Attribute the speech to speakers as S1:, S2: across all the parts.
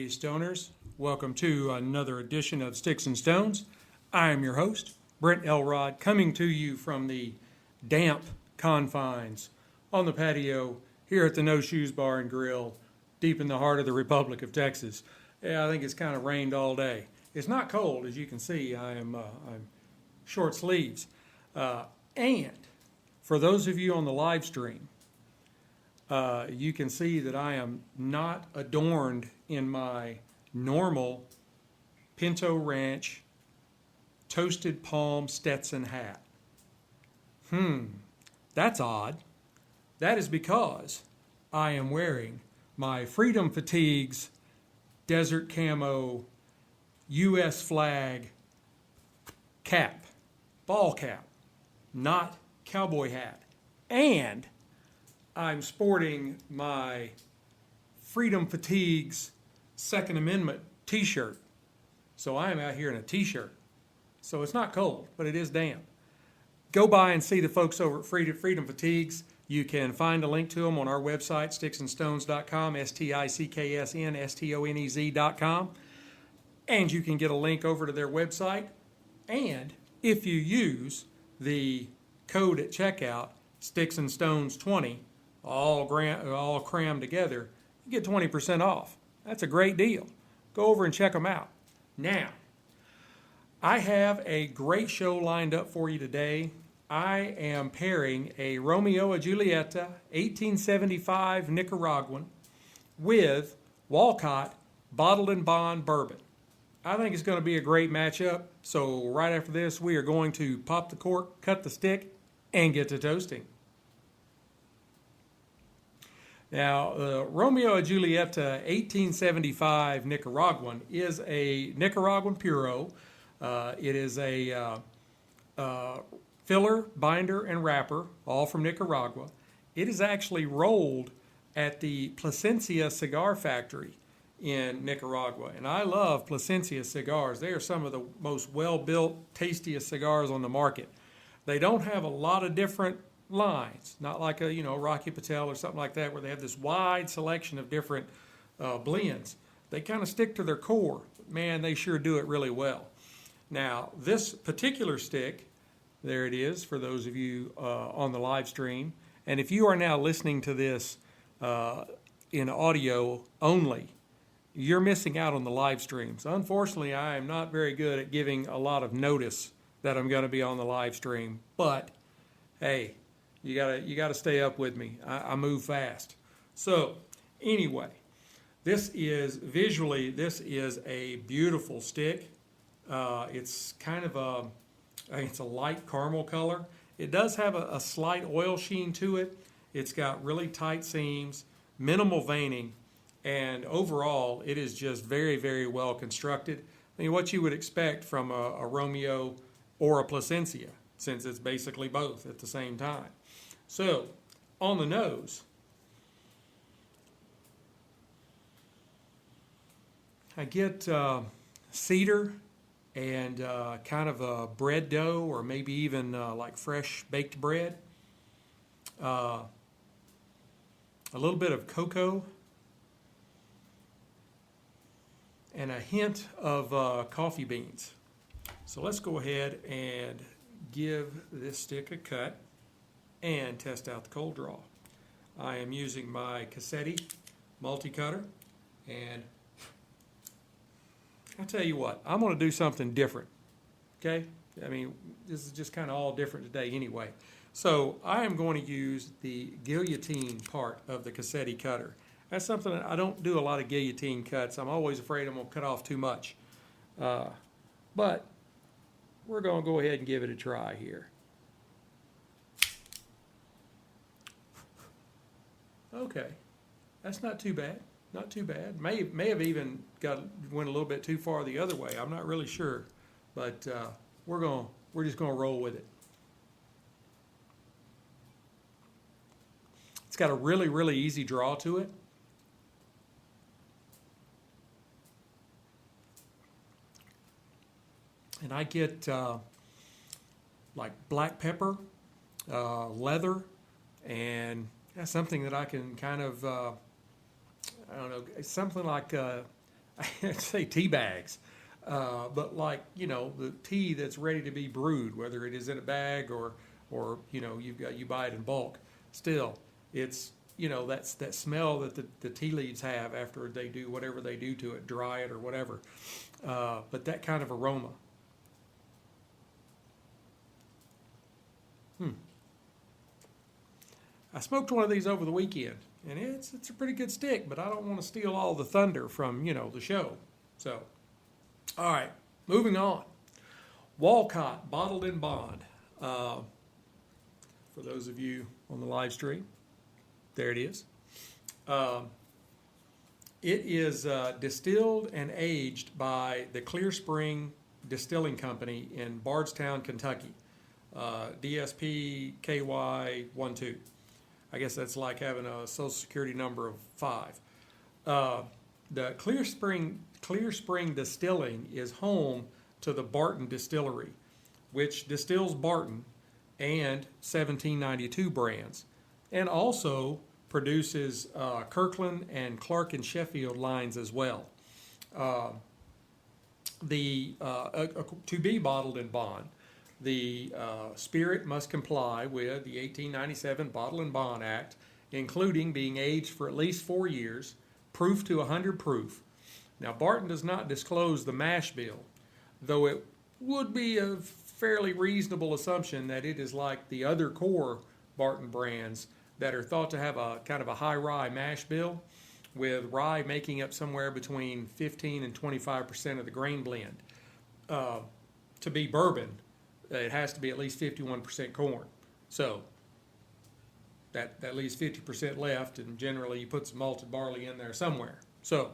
S1: Hey Stoners, welcome to another edition of Sticks and Stones. I am your host, Brent Elrod, coming to you from the damp confines on the patio here at the No Shoes Bar and Grill, deep in the heart of the Republic of Texas. Yeah, I think it's kind of rained all day. It's not cold, as you can see. I'm short sleeves. And for those of you on the live stream, you can see that I am not adorned in my normal Pinto Ranch toasted palm Stetson hat. That's odd. That is because I am wearing my Freedom Fatigues desert camo U.S. flag cap, ball cap, not cowboy hat. And I'm sporting my Freedom Fatigues Second Amendment t-shirt. So I am out here in a t-shirt. So it's not cold, but it is damp. Go by and see the folks over at Freedom Fatigues. You can find a link to them on our website, sticksnstonez.com, sticksnstonez.com. And you can get a link over to their website. And if you use the code at checkout, Sticks-n-Stonez 20, all crammed together, you get 20% off. That's a great deal. Go over and check them out. Now, I have a great show lined up for you today. I am pairing a Romeo y Julieta 1875 Nicaraguan with Wolcott Bottled-in-Bond Bourbon. I think it's going to be a great matchup. So right after this, we are going to pop the cork, cut the stick, and get to toasting. Now, Romeo y Julieta 1875 Nicaraguan is a Nicaraguan Puro. It is a filler, binder, and wrapper, all from Nicaragua. It is actually rolled at the Plasencia Cigar Factory in Nicaragua. And I love Plasencia cigars. They are some of the most well-built, tastiest cigars on the market. They don't have a lot of different lines, not like a Rocky Patel or something like that, where they have this wide selection of different blends. They kind of stick to their core. Man, they sure do it really well. Now, this particular stick, there it is for those of you on the live stream. And if you are now listening to this in audio only, you're missing out on the live streams. Unfortunately, I am not very good at giving a lot of notice that I'm going to be on the live stream. But hey, you gotta stay up with me. I move fast. So anyway, this is a beautiful stick. It's kind of it's a light caramel color. It does have a slight oil sheen to it. It's got really tight seams, minimal veining, and overall it is just very, very well constructed. I mean, what you would expect from a Romeo or a Plasencia, since it's basically both at the same time. So, on the nose, I get cedar and kind of a bread dough, or maybe even like fresh baked bread. A little bit of cocoa, and a hint of coffee beans. So let's go ahead and give this stick a cut and test out the cold draw. I am using my Cassetti multi-cutter, and I'll tell you what, I'm going to do something different, okay? I mean, this is just kind of all different today anyway. So I am going to use the guillotine part of the Cassetti cutter. That's something that I don't do a lot of guillotine cuts. I'm always afraid I'm going to cut off too much. But we're going to go ahead and give it a try here. Okay, that's not too bad. Not too bad. May have even went a little bit too far the other way. I'm not really sure, but we're just gonna roll with it. It's got a really, really easy draw to it. And I get like black pepper, leather, and something that I can kind of, I don't know, something like I'd say tea bags, but like, the tea that's ready to be brewed, whether it is in a bag or you buy it in bulk. Still, it's that's that smell that the tea leaves have after they do whatever they do to it, dry it or whatever. But that kind of aroma. I smoked one of these over the weekend, and it's a pretty good stick, but I don't want to steal all the thunder from the show. So, all right, moving on. Wolcott Bottled-in-Bond. For those of you on the live stream, there it is. It is distilled and aged by the Clear Spring Distilling Company in Bardstown, Kentucky. DSP KY12. I guess that's like having a social security number of 5. The Clear Spring Distilling is home to the Barton Distillery, which distills Barton and 1792 brands, and also produces Kirkland and Clark and Sheffield lines as well. To be bottled in bond, the spirit must comply with the 1897 Bottle and Bond Act, including being aged for at least 4 years, proof to 100 proof. Now, Barton does not disclose the mash bill, though it would be a fairly reasonable assumption that it is like the other core Barton brands that are thought to have a kind of a high rye mash bill, with rye making up somewhere between 15 and 25% of the grain blend. To be bourbon, it has to be at least 51% corn. So that leaves 50% left, and generally you put some malted barley in there somewhere. So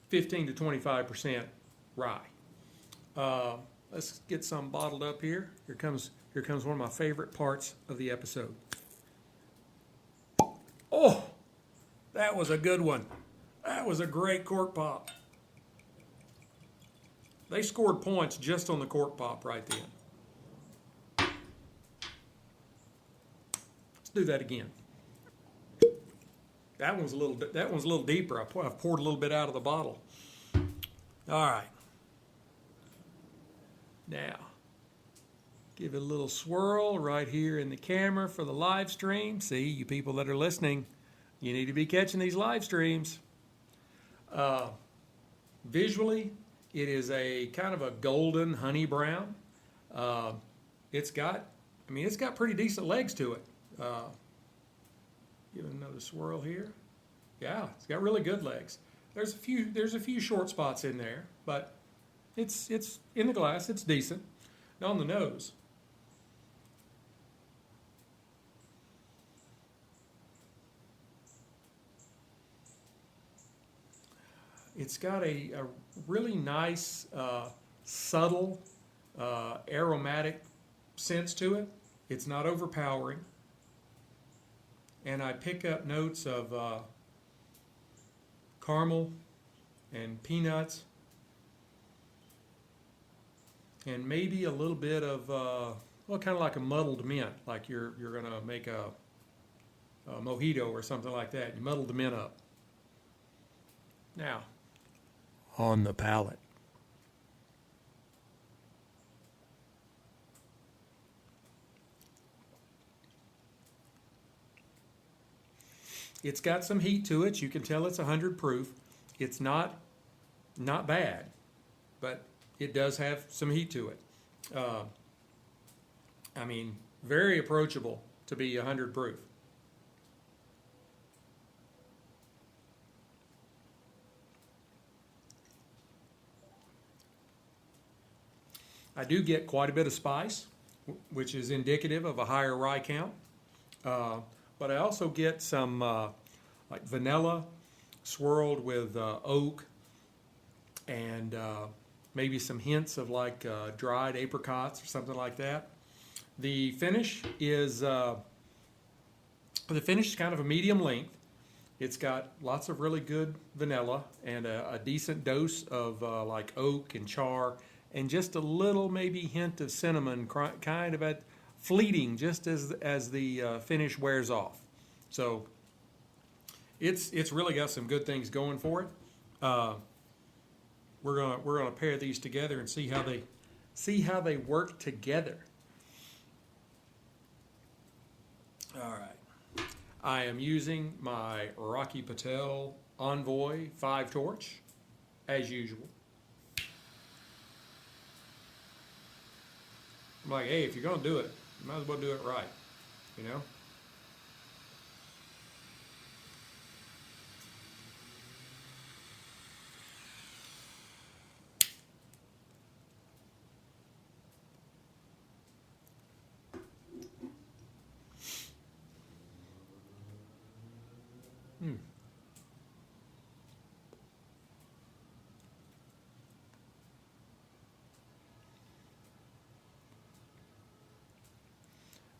S1: 15 to 25% rye. Let's get some bottled up here. Here comes one of my favorite parts of the episode. Oh, that was a good one. That was a great cork pop. They scored points just on the cork pop right then. Let's do that again. That one's a little deeper. I've poured a little bit out of the bottle. All right. Now, give it a little swirl right here in the camera for the live stream. See, you people that are listening, you need to be catching these live streams. Visually, it is a kind of a golden honey brown. It's got pretty decent legs to it. Give it another swirl here. Yeah, it's got really good legs. There's a few short spots in there, but it's in the glass. It's decent. Now on the nose. It's got a really nice, subtle, aromatic sense to it. It's not overpowering. And I pick up notes of caramel and peanuts, and maybe a little bit of, kind of like a muddled mint, like you're going to make a mojito or something like that. You muddle the mint up. Now, on the palate. It's got some heat to it. You can tell it's 100 proof. It's not bad, but it does have some heat to it. Very approachable to be 100 proof. I do get quite a bit of spice, which is indicative of a higher rye count. But I also get some like vanilla swirled with oak, and maybe some hints of like dried apricots or something like that. The finish is kind of a medium length. It's got lots of really good vanilla and a decent dose of like oak and char, and just a little maybe hint of cinnamon, kind of at fleeting just as the finish wears off. So it's really got some good things going for it. we're gonna pair these together and see how they work together. All right. I am using my Rocky Patel Envoy 5 torch, as usual. I'm like, hey, if you're gonna do it, you might as well do it right, you know?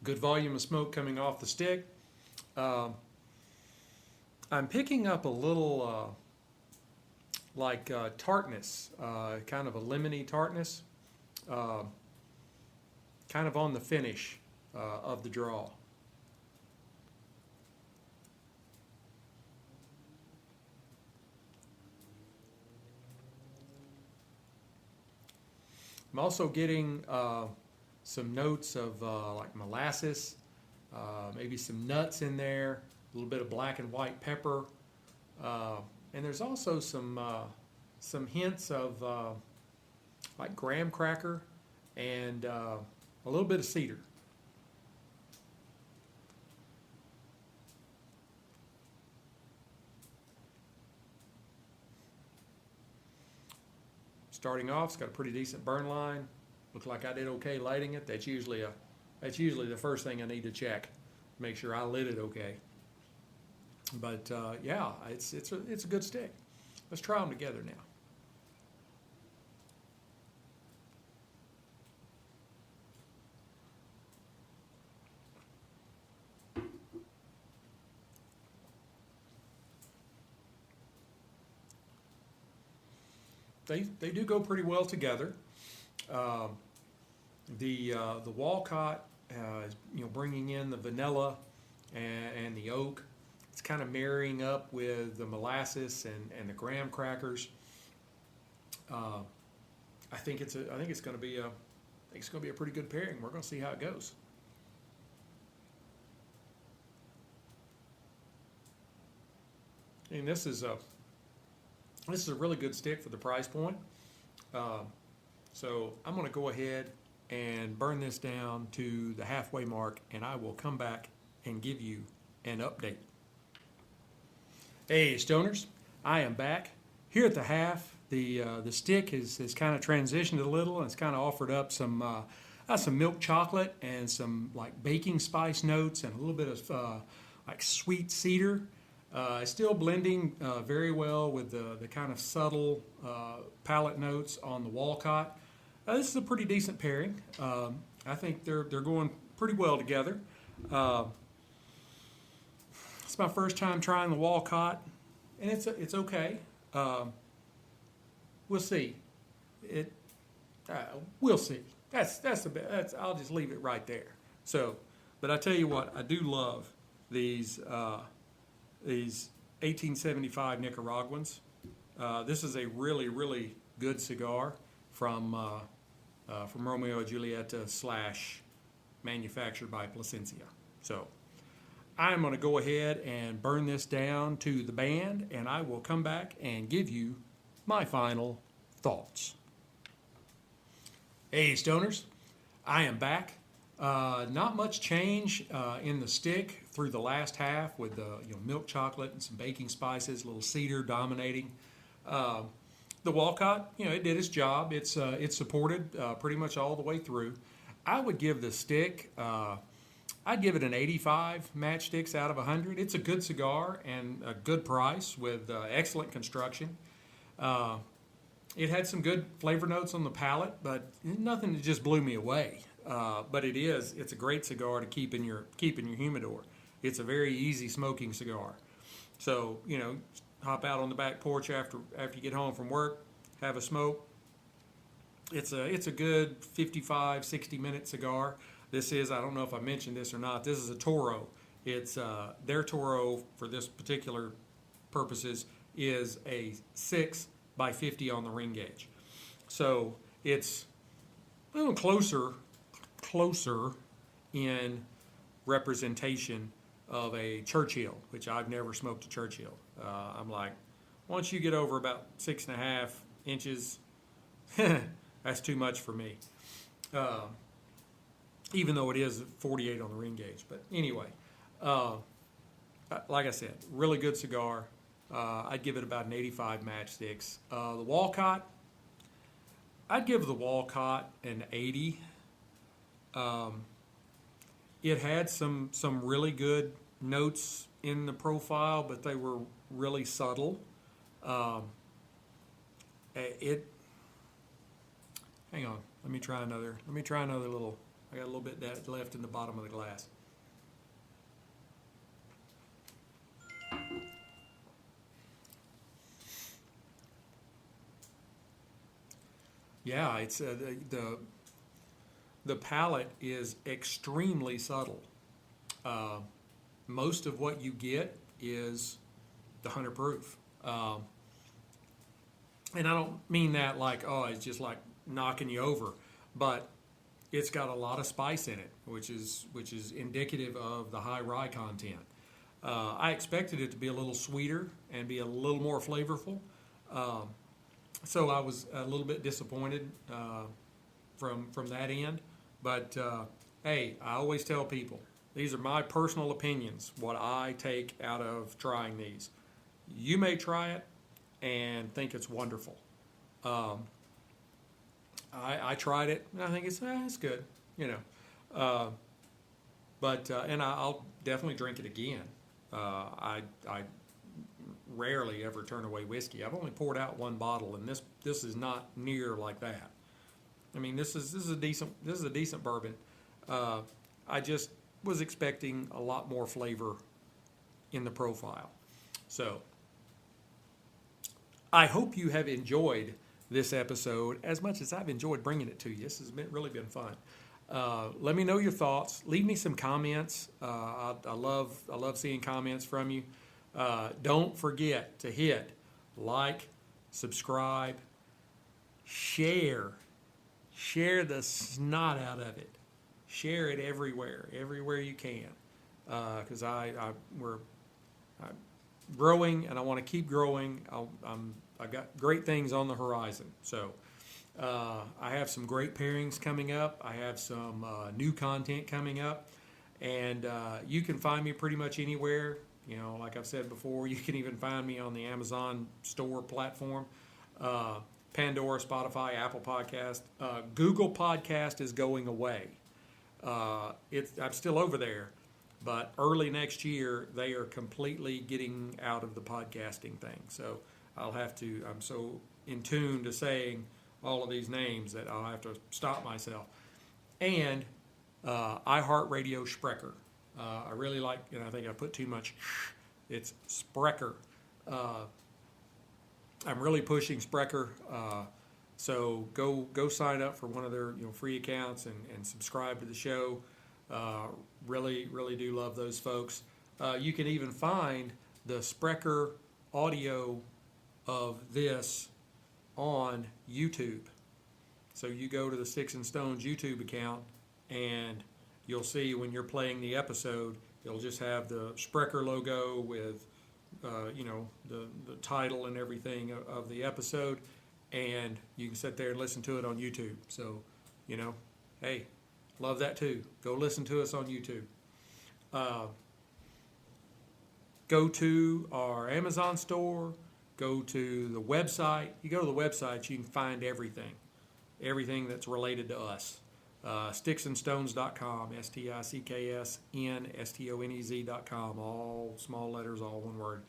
S1: Good volume of smoke coming off the stick. I'm picking up a little tartness, kind of a lemony tartness, kind of on the finish of the draw. I'm also getting some notes of like molasses, maybe some nuts in there, a little bit of black and white pepper, and there's also some hints of like graham cracker and a little bit of cedar. Starting off, it's got a pretty decent burn line. Looks like I did okay lighting it. That's usually the first thing I need to check, make sure I lit it okay. But yeah, it's a good stick. Let's try them together now. They do go pretty well together. The Wolcott is bringing in the vanilla and the oak. It's kind of marrying up with the molasses and the graham crackers. I think it's going to be a pretty good pairing. We're going to see how it goes. And this is a really good stick for the price point. So I'm going to go ahead and burn this down to the halfway mark, and I will come back and give you an update. Hey, Stoners, I am back. Here at the half, the stick has kind of transitioned a little, and it's kind of offered up some milk chocolate and some like baking spice notes and a little bit of like sweet cedar. It's still blending very well with the kind of subtle palate notes on the Wolcott. This is a pretty decent pairing. I think they're going pretty well together. It's my first time trying the Wolcott, and it's okay. We'll see. We'll see. I'll just leave it right there. So, but I tell you what, I do love these 1875 Nicaraguans. This is a really, really good cigar from Romeo y Julieta / manufactured by Plasencia. So I'm going to go ahead and burn this down to the band, and I will come back and give you my final thoughts. Hey, Stoners, I am back. Not much change in the stick through the last half with the milk chocolate and some baking spices, a little cedar dominating. The Wolcott, it did its job. It's supported pretty much all the way through. I would give the stick, I'd give it an 85 matchsticks out of 100. It's a good cigar and a good price with excellent construction. It had some good flavor notes on the palate, but nothing that just blew me away. But it's a great cigar to keep in your humidor. It's a very easy smoking cigar. So, hop out on the back porch after you get home from work, have a smoke. It's a good 55, 60-minute cigar. This is, I don't know if I mentioned this or not, this is a Toro. It's their Toro for this particular purposes is a 6 by 50 on the ring gauge. So it's a little closer in representation of a Churchill, which I've never smoked a Churchill. I'm like, once you get over about 6.5 inches, that's too much for me. Even though it is 48 on the ring gauge. But anyway, like I said, really good cigar. I'd give it about an 85 matchsticks. The Wolcott, I'd give the Wolcott an 80. It had some really good notes in the profile, but they were really subtle. Hang on, let me try another little. I got a little bit that left in the bottom of the glass. Yeah, it's the palate is extremely subtle. Most of what you get is the 100 proof. And I don't mean that like, oh, it's just like knocking you over, but it's got a lot of spice in it, which is indicative of the high rye content. I expected it to be a little sweeter and be a little more flavorful. So I was a little bit disappointed from that end. But hey, I always tell people, these are my personal opinions, what I take out of trying these. You may try it and think it's wonderful. I tried it and I think it's good, you know. And I'll definitely drink it again. I rarely ever turn away whiskey. I've only poured out one bottle, and this is not near like that. I mean, this is a decent bourbon. I just was expecting a lot more flavor in the profile. So I hope you have enjoyed this episode as much as I've enjoyed bringing it to you. This has really been fun. Let me know your thoughts. Leave me some comments. I love seeing comments from you. Don't forget to hit like, subscribe, share the snot out of it. Share it everywhere you can, because I'm growing and I want to keep growing. I've got great things on the horizon. So I have some great pairings coming up. I have some new content coming up, and you can find me pretty much anywhere. You know, like I've said before, you can even find me on the Amazon store platform, Pandora, Spotify, Apple Podcast. Google Podcast is going away. I'm still over there, but early next year they are completely getting out of the podcasting thing. So I'm so in tune to saying all of these names that I'll have to stop myself. And iHeartRadio Sprecher. I really like, and I think I put too much. It's Sprecher. I'm really pushing Sprecher. So go sign up for one of their free accounts and subscribe to the show. Really do love those folks. You can even find the Sprecher audio of this on YouTube. So you go to the Sticks-n-Stonez YouTube account and you'll see when you're playing the episode, it'll just have the Sprecher logo with the title and everything of the episode, and you can sit there and listen to it on YouTube. So, hey, love that too. Go listen to us on YouTube. Go to our Amazon store. Go to the website. You go to the website, you can find everything that's related to us. Sticks-n-Stonez.com, STICKSNSTONEZ.com, all small letters, all one word.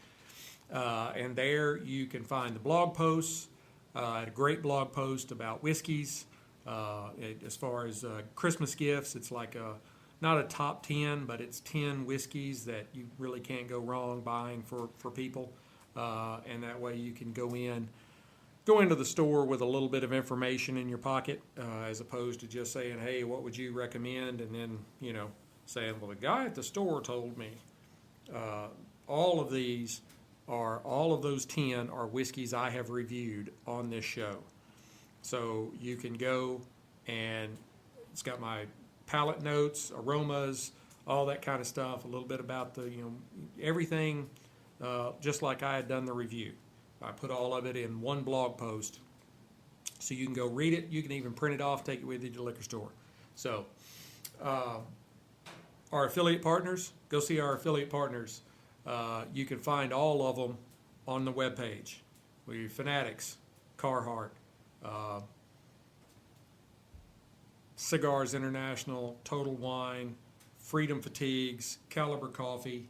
S1: And there you can find the blog posts. I had a great blog post about whiskeys. As far as Christmas gifts, it's like not a top 10, but it's 10 whiskeys that you really can't go wrong buying for people. And that way you can go into the store with a little bit of information in your pocket, as opposed to just saying, hey, what would you recommend? And then, saying, well, the guy at the store told me. All of these are all of those 10 are whiskeys I have reviewed on this show. So you can go and it's got my palate notes, aromas, all that kind of stuff, a little bit about the, everything, just like I had done the review. I put all of it in one blog post. So you can go read it. You can even print it off, take it with you to the liquor store. So our affiliate partners, go see our affiliate partners. You can find all of them on the webpage. We Fanatics, Carhartt, Cigars International, Total Wine, Freedom Fatigues, Caliber Coffee.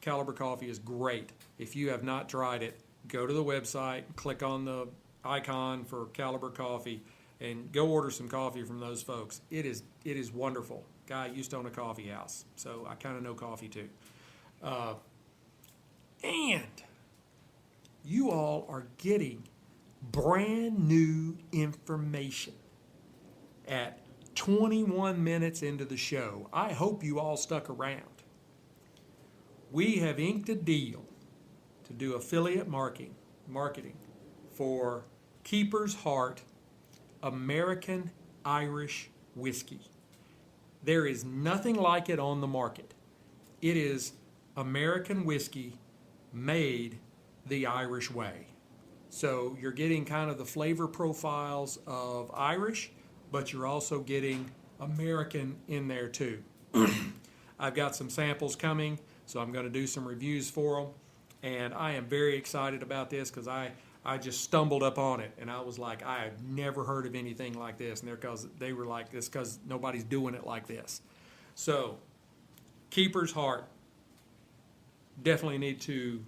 S1: Caliber Coffee is great. If you have not tried it, go to the website, click on the icon for Caliber Coffee, and go order some coffee from those folks. It is wonderful. Guy used to own a coffee house, so I kind of know coffee too. And you all are getting brand new information at 21 minutes into the show. I hope you all stuck around. We have inked a deal to do affiliate marketing for Keeper's Heart American Irish Whiskey. There is nothing like it on the market. It is American whiskey made the Irish way. So you're getting kind of the flavor profiles of Irish, but you're also getting American in there too. I've got some samples coming, so I'm going to do some reviews for them. And I am very excited about this because I just stumbled up on it, and I was like, I have never heard of anything like this. And they were like this because nobody's doing it like this. So, Keeper's Heart, definitely need to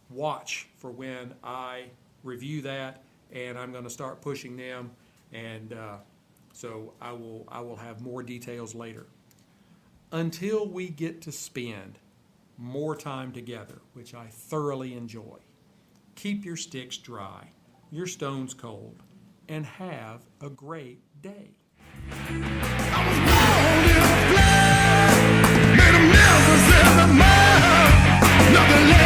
S1: watch for when I review that, and I'm going to start pushing them, and so I will have more details later. Until we get to spend more time together, which I thoroughly enjoy, keep your sticks dry, your stones cold, and have a great day.
S2: I was born in a flood, made a mess in the mud, nothing left.